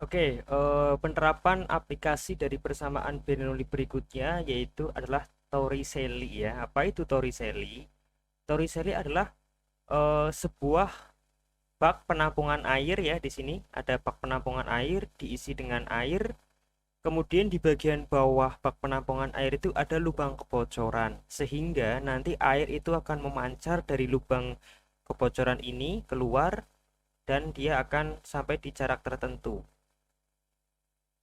Oke, penerapan aplikasi dari persamaan Bernoulli berikutnya yaitu adalah Torricelli ya. Apa itu Torricelli? Torricelli adalah sebuah bak penampungan air ya. Di sini ada bak penampungan air diisi dengan air. Kemudian di bagian bawah bak penampungan air itu ada lubang kebocoran, sehingga nanti air itu akan memancar dari lubang kebocoran ini keluar dan dia akan sampai di jarak tertentu.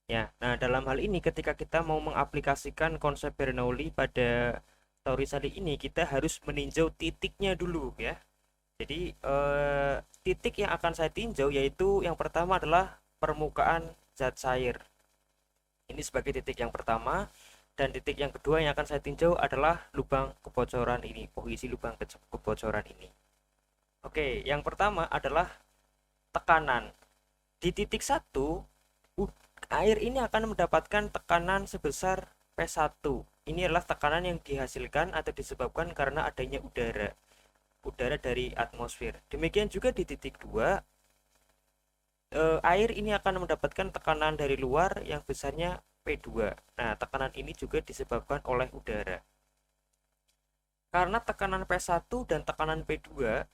Ya, nah dalam hal ini ketika kita mau mengaplikasikan konsep Bernoulli pada Torricelli ini, kita harus meninjau titiknya dulu ya. Jadi titik yang akan saya tinjau yaitu yang pertama adalah permukaan zat cair. Ini sebagai titik yang pertama, dan titik yang kedua yang akan saya tinjau adalah lubang kebocoran ini, posisi lubang kebocoran ini. Oke, yang pertama adalah tekanan. Di titik satu, air ini akan mendapatkan tekanan sebesar P1. Ini adalah tekanan yang dihasilkan atau disebabkan karena adanya udara dari atmosfer. Demikian juga di titik 2, air ini akan mendapatkan tekanan dari luar yang besarnya P2. Nah, tekanan ini juga disebabkan oleh udara. Karena tekanan P1 dan tekanan P2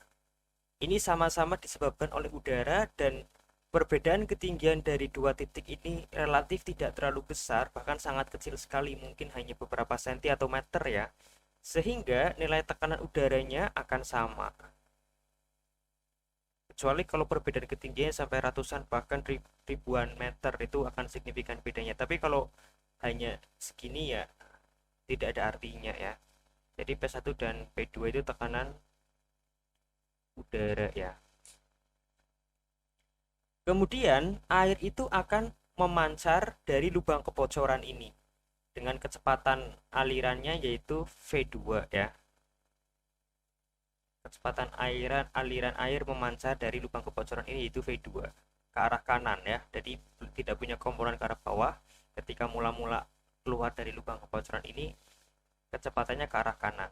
ini sama-sama disebabkan oleh udara, dan perbedaan ketinggian dari dua titik ini relatif tidak terlalu besar, bahkan sangat kecil sekali, mungkin hanya beberapa senti atau meter ya. Sehingga nilai tekanan udaranya akan sama. Kecuali kalau perbedaan ketinggiannya sampai ratusan bahkan ribuan meter, itu akan signifikan bedanya. Tapi kalau hanya segini ya tidak ada artinya ya. Jadi P1 dan P2 itu tekanan udara ya. Kemudian air itu akan memancar dari lubang kebocoran ini dengan kecepatan alirannya yaitu V2 ya. Kecepatan aliran air memancar dari lubang kebocoran ini yaitu V2 ke arah kanan ya. Jadi tidak punya komponen ke arah bawah. Ketika mula-mula keluar dari lubang kebocoran ini, kecepatannya ke arah kanan.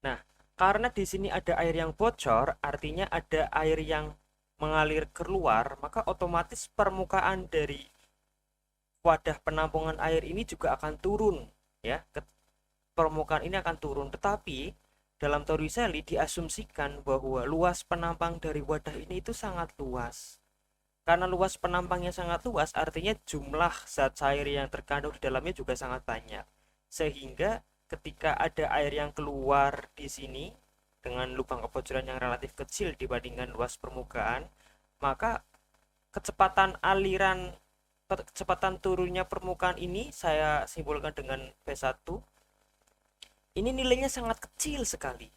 Nah, karena di sini ada air yang bocor, artinya ada air yang mengalir keluar, maka otomatis permukaan dari wadah penampungan air ini juga akan turun ya. Permukaan ini akan turun, tetapi dalam teori Sally diasumsikan bahwa luas penampang dari wadah ini itu sangat luas. Karena luas penampangnya sangat luas, artinya jumlah zat cair yang terkandung di dalamnya juga sangat banyak. Sehingga ketika ada air yang keluar di sini dengan lubang kebocoran yang relatif kecil dibandingkan luas permukaan, maka kecepatan aliran kecepatan turunnya permukaan ini saya simpulkan dengan P1. Ini nilainya sangat kecil sekali.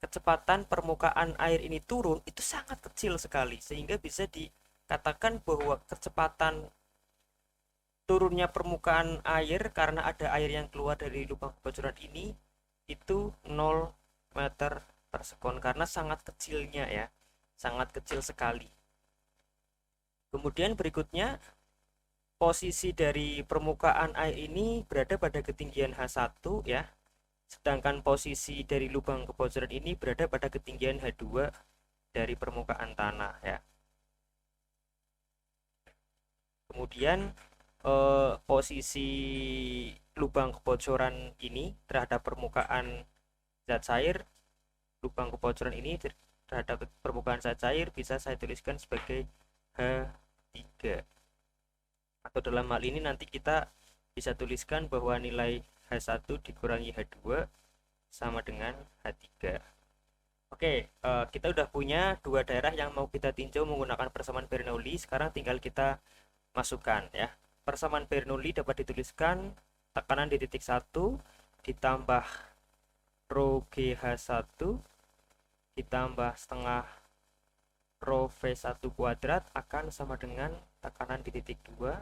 Kecepatan permukaan air ini turun itu sangat kecil sekali, sehingga bisa dikatakan bahwa kecepatan turunnya permukaan air karena ada air yang keluar dari lubang kebocoran ini itu 0 meter per sekon, karena sangat kecilnya ya, sangat kecil sekali. Kemudian berikutnya, posisi dari permukaan air ini berada pada ketinggian H1 ya. Sedangkan posisi dari lubang kebocoran ini berada pada ketinggian H2 dari permukaan tanah ya. Kemudian posisi lubang kebocoran ini terhadap permukaan zat cair, lubang kebocoran ini terhadap permukaan zat cair bisa saya tuliskan sebagai H3. Atau dalam hal ini nanti kita bisa tuliskan bahwa nilai H1 dikurangi H2 sama dengan H3. Oke, kita udah punya dua daerah yang mau kita tinjau menggunakan persamaan Bernoulli. Sekarang tinggal kita masukkan ya. Persamaan Bernoulli dapat dituliskan tekanan di titik 1 ditambah rho GH1 ditambah setengah rho V1 kuadrat akan sama dengan tekanan di titik 2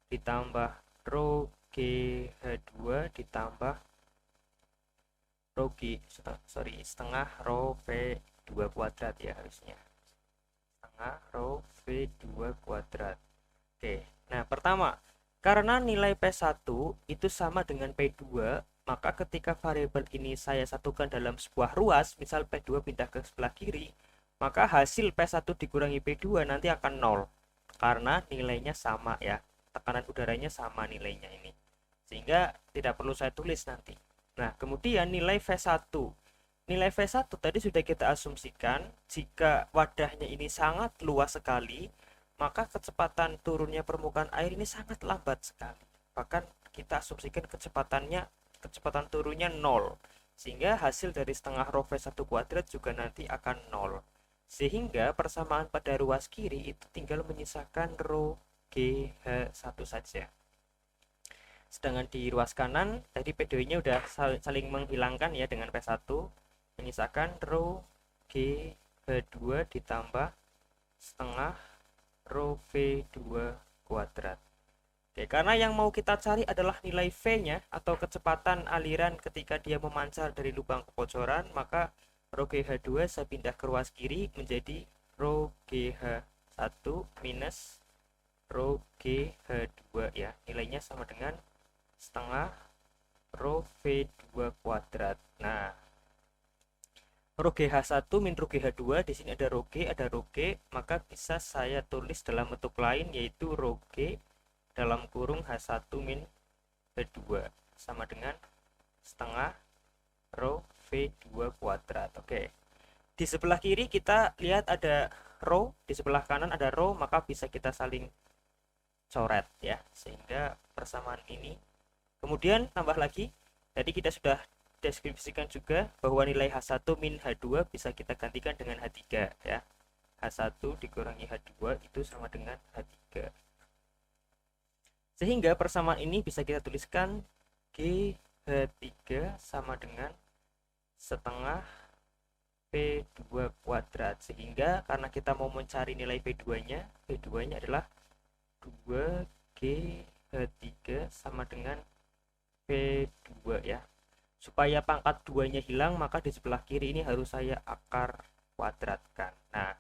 ditambah rho GH2 ditambah setengah rho V2 kuadrat ya, harusnya setengah rho V2 kuadrat. Oke, nah pertama, karena nilai P1 itu sama dengan P2, maka ketika variabel ini saya satukan dalam sebuah ruas, misal P2 pindah ke sebelah kiri, maka hasil P1 dikurangi P2 nanti akan 0 karena nilainya sama ya, tekanan udaranya sama nilainya ini, sehingga tidak perlu saya tulis nanti. Nah, kemudian nilai V1. Nilai V1 tadi sudah kita asumsikan jika wadahnya ini sangat luas sekali, maka kecepatan turunnya permukaan air ini sangat lambat sekali. Bahkan kita asumsikan kecepatan turunnya 0, sehingga hasil dari setengah rho V1 kuadrat juga nanti akan 0. Sehingga persamaan pada ruas kiri itu tinggal menyisakan rho GH1 saja. Sedangkan di ruas kanan tadi P2-nya udah saling menghilangkan ya dengan P1, menyisakan rho GH2 ditambah setengah rho V2 kuadrat. Oke, karena yang mau kita cari adalah nilai V-nya atau kecepatan aliran ketika dia memancar dari lubang kebocoran, maka rho GH2 saya pindah ke ruas kiri menjadi rho GH1 minus rho GH2 ya. Nilainya sama dengan setengah rho V2 kuadrat. Nah, rho GH1 min rho GH2, di sini ada rho G, maka bisa saya tulis dalam bentuk lain yaitu rho G dalam kurung H1 min V2 sama dengan setengah rho V2 kuadrat. Oke. Di sebelah kiri kita lihat ada rho, di sebelah kanan ada rho, maka bisa kita saling coret ya, sehingga persamaan ini. Kemudian tambah lagi, tadi kita sudah deskripsikan juga bahwa nilai H1 min H2 bisa kita gantikan dengan H3 ya. H1 dikurangi H2 itu sama dengan H3. Sehingga persamaan ini bisa kita tuliskan GH3 sama dengan setengah P2 kuadrat. Sehingga karena kita mau mencari nilai P2-nya, P2-nya adalah 2GH3 sama dengan P2 ya. Supaya pangkat 2-nya hilang, maka di sebelah kiri ini harus saya akar kuadratkan. Nah,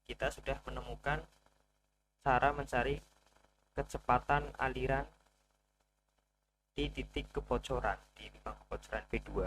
kita sudah menemukan cara mencari kecepatan aliran di titik kebocoran, di lubang kebocoran P2.